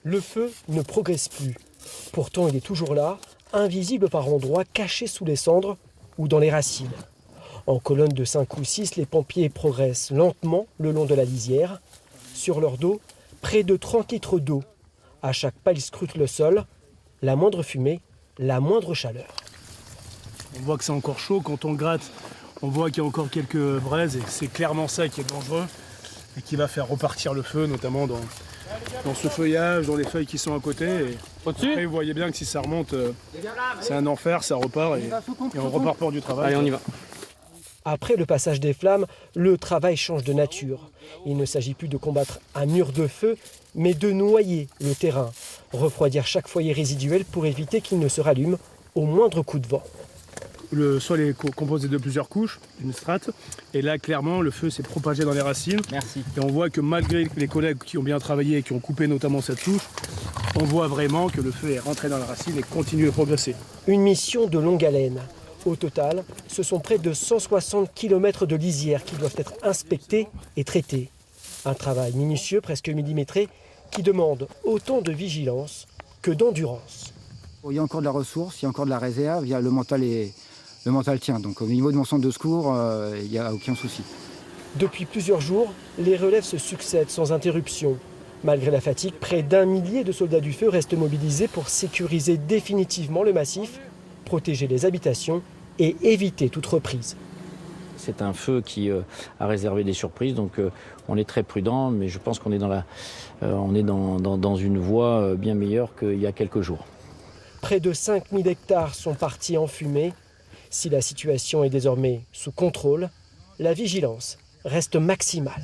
Le feu ne progresse plus. Pourtant, il est toujours là, invisible par endroits, caché sous les cendres ou dans les racines. En colonne de 5 ou 6, les pompiers progressent lentement le long de la lisière. Sur leur dos, près de 30 litres d'eau. À chaque pas, ils scrutent le sol. La moindre fumée, la moindre chaleur. On voit que c'est encore chaud. Quand on gratte, on voit qu'il y a encore quelques braises et c'est clairement ça qui est dangereux et qui va faire repartir le feu, notamment dans ce feuillage, dans les feuilles qui sont à côté. Et après, vous voyez bien que si ça remonte, c'est un enfer, ça repart et on repart pour du travail. Allez, on y va. Après le passage des flammes, le travail change de nature. Il ne s'agit plus de combattre un mur de feu, mais de noyer le terrain, refroidir chaque foyer résiduel pour éviter qu'il ne se rallume au moindre coup de vent. Le sol est composé de plusieurs couches, une strate, et là clairement le feu s'est propagé dans les racines. Merci. Et on voit que malgré les collègues qui ont bien travaillé et qui ont coupé notamment cette touche, on voit vraiment que le feu est rentré dans la racine et continue à progresser. Une mission de longue haleine. Au total, ce sont près de 160 km de lisière qui doivent être inspectés et traités. Un travail minutieux, presque millimétré, qui demande autant de vigilance que d'endurance. Il y a encore de la ressource, il y a encore de la réserve, le mental tient. Donc au niveau de mon centre de secours, il n'y a aucun souci. Depuis plusieurs jours, les relèves se succèdent sans interruption. Malgré la fatigue, près d'1 millier de soldats du feu restent mobilisés pour sécuriser définitivement le massif, protéger les habitations et éviter toute reprise. C'est un feu qui a réservé des surprises, donc on est très prudent, mais je pense qu'on est dans une voie bien meilleure qu'il y a quelques jours. Près de 5000 hectares sont partis en fumée. Si la situation est désormais sous contrôle, la vigilance reste maximale.